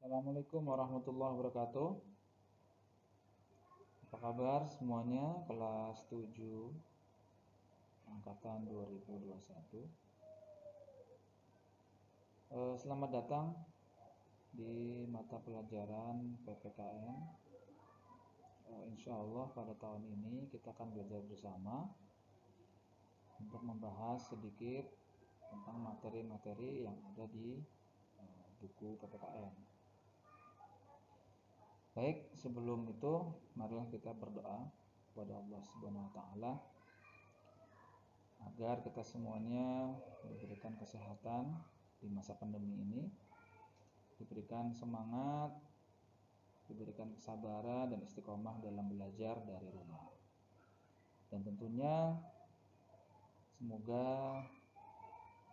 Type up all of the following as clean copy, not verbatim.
Assalamualaikum warahmatullahi wabarakatuh. Apa kabar semuanya? Kelas 7 angkatan 2021. Selamat datang di mata pelajaran PPKN. Insya Allah pada tahun ini kita akan belajar bersama untuk membahas sedikit tentang materi-materi yang ada di buku PPKN. Baik, sebelum itu marilah kita berdoa kepada Allah Subhanahu wa taala agar kita semuanya diberikan kesehatan di masa pandemi ini, diberikan semangat, diberikan kesabaran dan istiqomah dalam belajar dari rumah. Dan tentunya semoga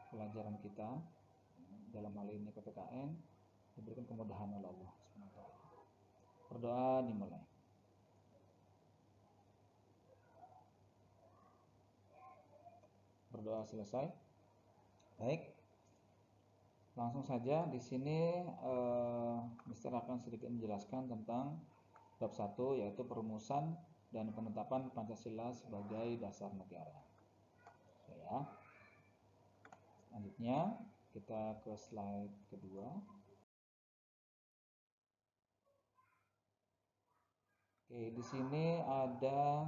pelajaran kita dalam hal ini PPKN diberikan kemudahan oleh Allah Subhanahu wa taala. Berdoa dimulai. Berdoa selesai. Baik. Langsung saja di sini Mister akan sedikit menjelaskan tentang bab 1 yaitu perumusan dan penetapan Pancasila sebagai dasar negara. Ya. Selanjutnya kita ke slide kedua. Oke, di sini ada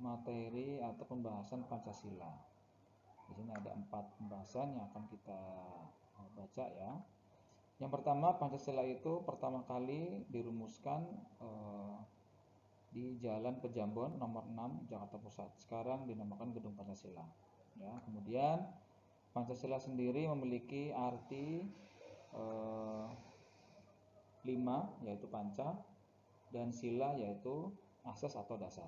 materi atau pembahasan Pancasila. Di sini ada 4 pembahasan yang akan kita baca ya. Yang pertama, Pancasila itu pertama kali dirumuskan di Jalan Pejambon nomor 6 Jakarta Pusat. Sekarang dinamakan Gedung Pancasila. Ya, kemudian Pancasila sendiri memiliki arti 5 yaitu panca dan sila yaitu asas atau dasar.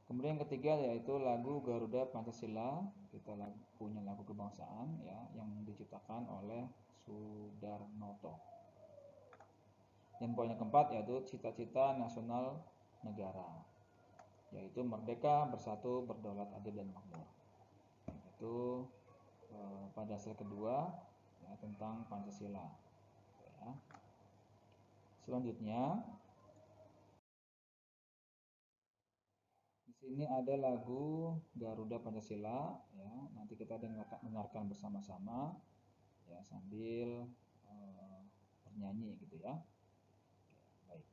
Kemudian yang ketiga yaitu lagu Garuda Pancasila. Kita punya lagu kebangsaan ya yang diciptakan oleh Sudarnoto. Dan poin yang keempat yaitu cita-cita nasional negara, yaitu merdeka, bersatu, berdaulat, adil dan makmur. Itu pada slide kedua ya, tentang Pancasila. Ya. Selanjutnya di sini ada lagu Garuda Pancasila ya. Nanti kita dengarkan bersama-sama ya sambil bernyanyi gitu ya. Baik.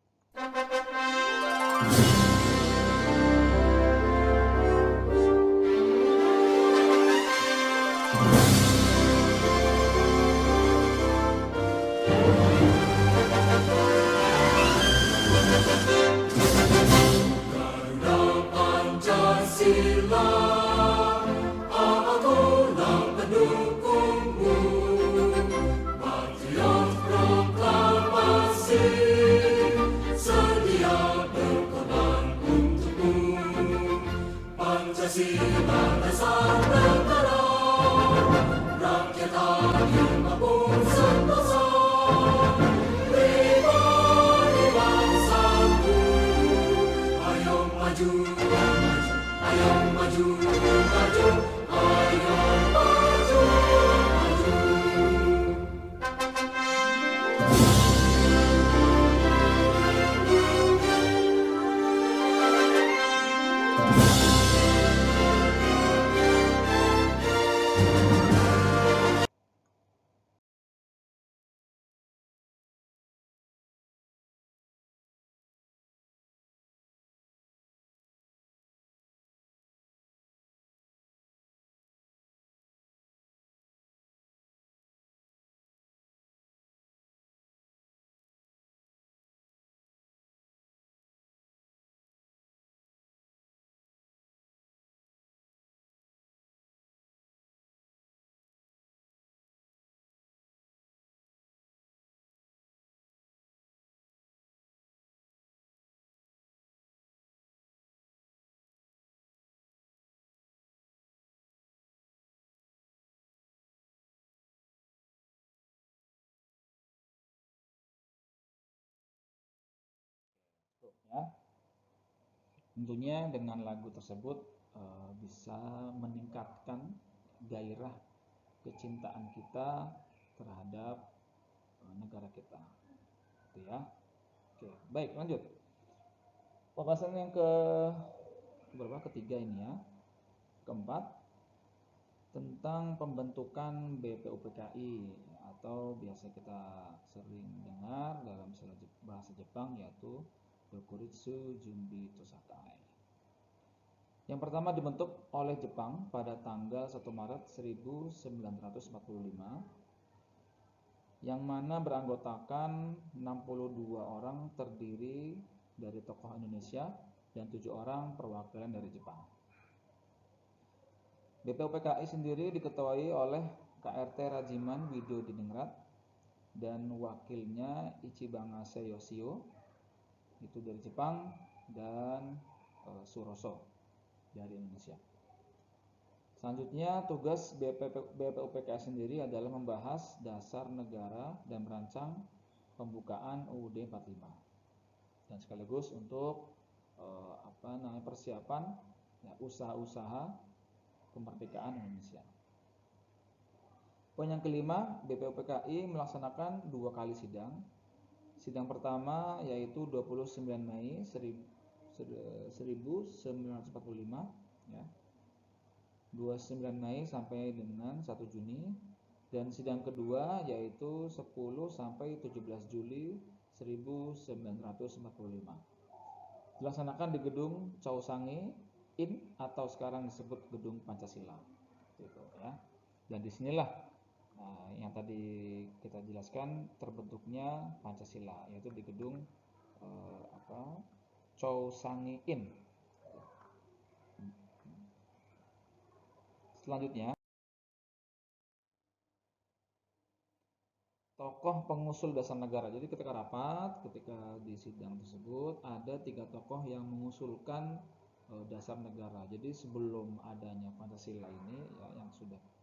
Ya. Tentunya dengan lagu tersebut bisa meningkatkan gairah kecintaan kita terhadap negara kita. Itu ya. Oke, baik, lanjut. Pembahasan yang berapa? Ketiga ini ya. Keempat, tentang pembentukan BPUPKI atau biasa kita sering dengar dalam bahasa Jepang yaitu Dokuritsu Junbi Tosakai. Yang pertama dibentuk oleh Jepang pada tanggal 1 Maret 1945 yang mana beranggotakan 62 orang terdiri dari tokoh Indonesia dan 7 orang perwakilan dari Jepang. BPUPKI sendiri diketuai oleh KRT Rajiman Widodiningrat dan wakilnya Ichibangase Yoshio itu dari Jepang dan Suroso dari Indonesia. Selanjutnya tugas BPUPKI sendiri adalah membahas dasar negara dan merancang pembukaan UUD 45 dan sekaligus untuk persiapan usaha-usaha kemerdekaan Indonesia. Poin yang kelima, BPUPKI melaksanakan 2 kali sidang. Sidang pertama yaitu 29 Mei 1945 ya. 29 Mei sampai dengan 1 Juni dan sidang kedua yaitu 10 sampai 17 Juli 1945. Dilaksanakan di gedung Chousangi In atau sekarang disebut Gedung Pancasila. Gitu ya. Dan disinilah yang tadi kita jelaskan terbentuknya Pancasila yaitu di gedung Chousangi In. Selanjutnya tokoh pengusul dasar negara. Jadi ketika rapat, ketika di sidang tersebut ada 3 tokoh yang mengusulkan dasar negara. Jadi sebelum adanya Pancasila ini ya,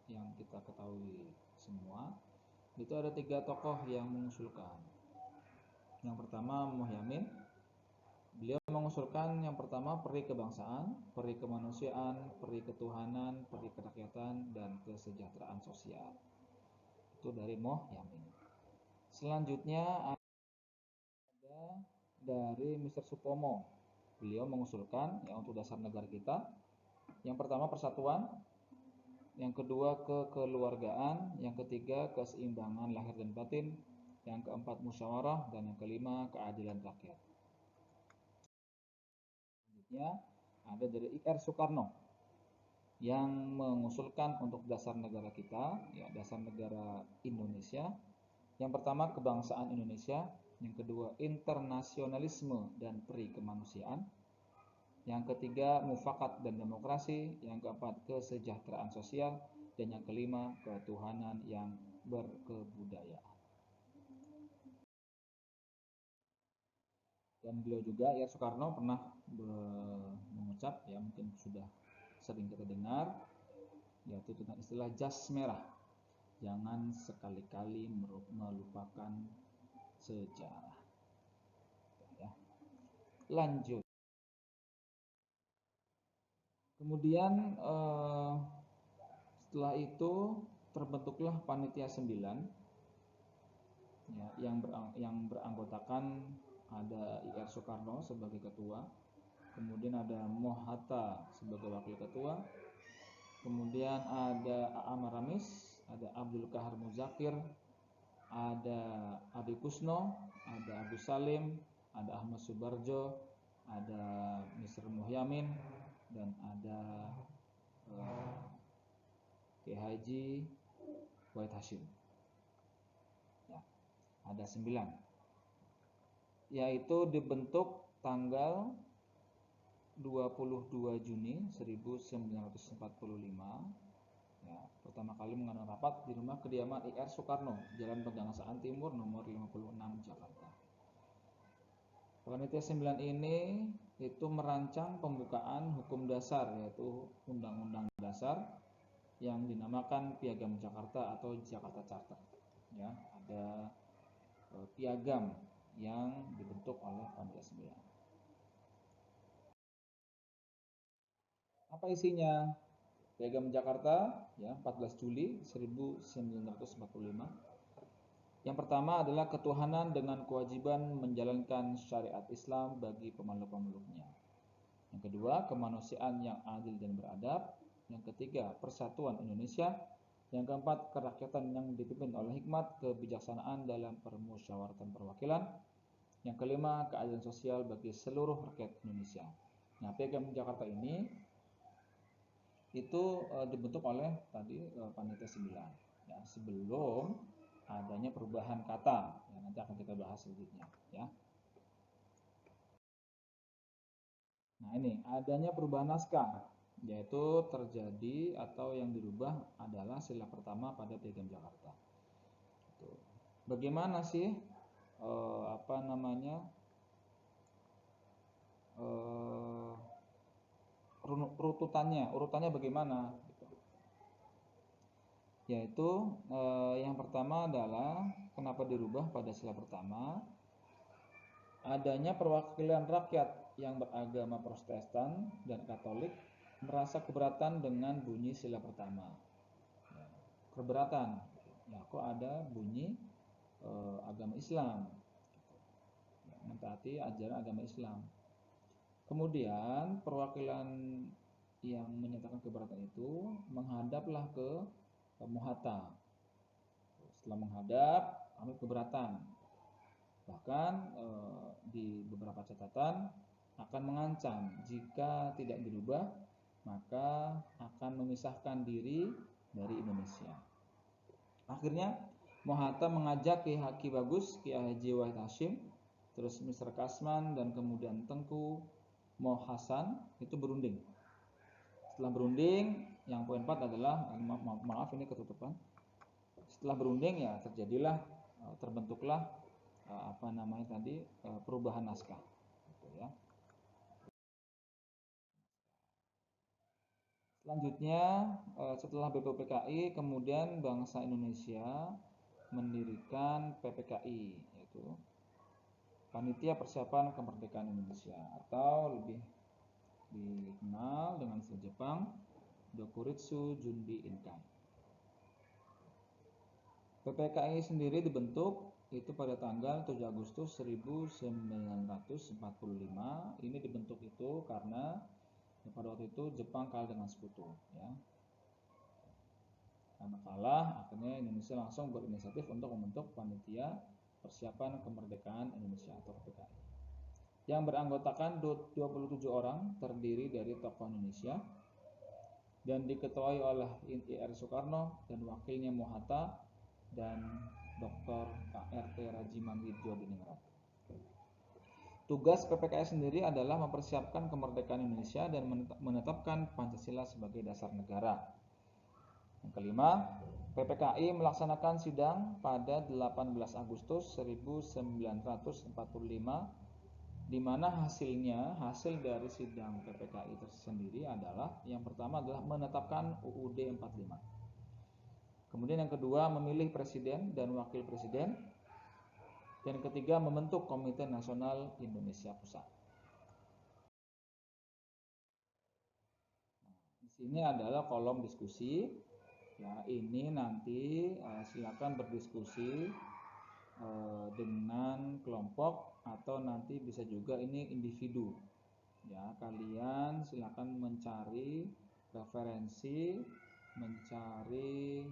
yang kita ketahui semua, itu ada 3 tokoh yang mengusulkan. Yang pertama Muhyamin. Beliau mengusulkan yang pertama peri kebangsaan, peri kemanusiaan, peri ketuhanan, peri kerakyatan, dan kesejahteraan sosial. Itu dari Muhyamin. Selanjutnya ada dari Mr. Supomo. Beliau mengusulkan ya untuk dasar negara kita. Yang pertama persatuan, yang kedua kekeluargaan, yang ketiga keseimbangan lahir dan batin, yang keempat musyawarah, dan yang kelima keadilan rakyat. Selanjutnya ada dari I.R. Soekarno yang mengusulkan untuk dasar negara kita, ya dasar negara Indonesia. Yang pertama kebangsaan Indonesia, yang kedua internasionalisme dan peri kemanusiaan, yang ketiga mufakat dan demokrasi, yang keempat kesejahteraan sosial, dan yang kelima ketuhanan yang berkebudayaan. Dan beliau juga ya Soekarno pernah mengucap ya mungkin sudah sering kita dengar yaitu tentang istilah jas merah. Jangan sekali-kali melupakan sejarah. Ya. Lanjut. Kemudian setelah itu terbentuklah panitia 9 ya, yang beranggotakan ada I.R. Soekarno sebagai ketua, kemudian ada Mohatta sebagai wakil ketua, kemudian ada A.A. Maramis, ada Abdul Kahar Muzakir, ada Adi Kusno, ada Agus Salim, ada Ahmad Subarjo, ada Mr. Muhyamin, dan ada Kiai Haji Wahid Hashim. Ya, ada 9. Yaitu dibentuk tanggal 22 Juni 1945. Ya, pertama kali mengadakan rapat di rumah kediaman I.R. Soekarno, Jalan Pegangsaan Timur nomor 56 Jakarta. Panitia 9 ini itu merancang pembukaan hukum dasar yaitu Undang-Undang Dasar yang dinamakan Piagam Jakarta atau Jakarta Charter. Ya, ada piagam yang dibentuk oleh Panitia 9. Apa isinya? Piagam Jakarta ya 14 Juli 1945 Yang pertama adalah ketuhanan dengan kewajiban menjalankan syariat Islam bagi pemeluk-pemeluknya. Yang kedua, kemanusiaan yang adil dan beradab. Yang ketiga, persatuan Indonesia. Yang keempat, kerakyatan yang dipimpin oleh hikmat kebijaksanaan dalam permusyawaratan perwakilan. Yang kelima, keadilan sosial bagi seluruh rakyat Indonesia. Nah, Piagam Jakarta ini itu dibentuk oleh tadi Panitia 9 ya, sebelum adanya perubahan kata ya, nanti akan kita bahas selanjutnya ya. Nah, ini adanya perubahan naskah, yaitu terjadi atau yang dirubah adalah sila pertama pada Piagam Jakarta. Bagaimana sih urutannya bagaimana? Yaitu yang pertama adalah kenapa dirubah pada sila pertama, adanya perwakilan rakyat yang beragama Protestan dan Katolik merasa keberatan dengan bunyi sila pertama. Keberatan, ya kok ada bunyi agama Islam, mentaati ajaran agama Islam. Kemudian perwakilan yang menyatakan keberatan itu menghadaplah ke Muhatta. Setelah menghadap, kami keberatan. Bahkan di beberapa catatan akan mengancam jika tidak dirubah maka akan memisahkan diri dari Indonesia. Akhirnya Muhatta mengajak Ki Haki Bagus, Ki Haji Wahid Hashim, terus Mr. Kasman dan kemudian Tengku Mohasan itu berunding. Setelah berunding, yang poin 4 adalah maaf ini ketutupan. Setelah berunding ya terbentuklah perubahan naskah gitu ya. Selanjutnya setelah BPUPKI kemudian bangsa Indonesia mendirikan PPKI, yaitu Panitia Persiapan Kemerdekaan Indonesia atau lebih dikenal dengan istilah Jepang Dokuritsu Jundi Inkai. PPKI sendiri dibentuk itu pada tanggal 7 Agustus 1945. Ini dibentuk itu karena pada waktu itu Jepang kalah dengan Sekutu ya. Karena kalah, akhirnya Indonesia langsung berinisiatif untuk membentuk Panitia Persiapan Kemerdekaan Indonesia atau PPKI. Yang beranggotakan 27 orang, terdiri dari tokoh Indonesia dan diketuai oleh I.R. Soekarno dan wakilnya Muhatta dan Dr. K.R.T. Rajiman Widjodiningrat. Tugas PPKI sendiri adalah mempersiapkan kemerdekaan Indonesia dan menetapkan Pancasila sebagai dasar negara. Yang kelima, PPKI melaksanakan sidang pada 18 Agustus 1945 di mana hasil dari sidang PPKI tersendiri adalah yang pertama adalah menetapkan UUD 45. Kemudian yang kedua memilih presiden dan wakil presiden. Dan ketiga membentuk Komite Nasional Indonesia Pusat. Di sini adalah kolom diskusi. Ya, ini nanti silakan berdiskusi dengan kelompok atau nanti bisa juga ini individu. Ya, kalian silakan mencari referensi, mencari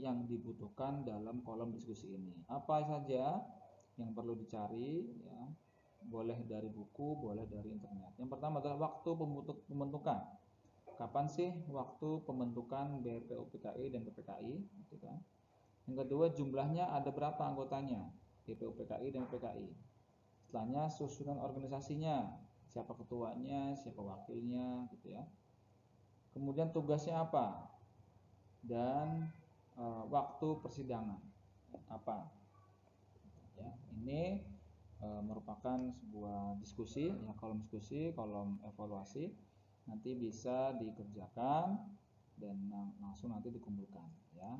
yang dibutuhkan dalam kolom diskusi ini. Apa saja yang perlu dicari ya, boleh dari buku, boleh dari internet. Yang pertama adalah waktu pembentukan. Kapan sih waktu pembentukan BPUPKI dan PPKI gitu kan. Yang kedua, jumlahnya ada berapa anggotanya BPUPKI dan PPKI. Setelahnya susunan organisasinya, siapa ketuanya, siapa wakilnya gitu ya. Kemudian tugasnya apa? Dan waktu persidangan kapan ya, ini merupakan sebuah diskusi ya, kolom diskusi, kolom evaluasi nanti bisa dikerjakan dan langsung nanti dikumpulkan ya.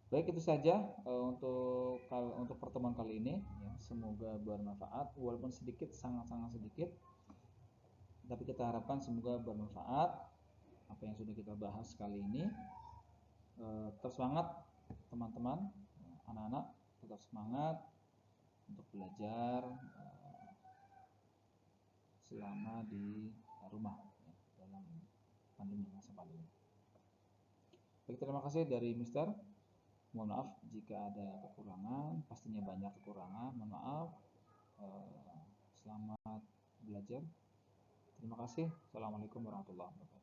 Baik, itu saja untuk pertemuan kali ini ya, semoga bermanfaat walaupun sedikit, sangat-sangat sedikit, tapi kita harapkan semoga bermanfaat apa yang sudah kita bahas kali ini. Tersemangat teman-teman, anak-anak tetap semangat untuk belajar selama di rumah ya, dalam masa pandemi. Baik, terima kasih dari Mister. Mohon maaf jika ada kekurangan, pastinya banyak kekurangan. Mohon maaf. Selamat belajar. Terima kasih. Assalamualaikum warahmatullahi wabarakatuh.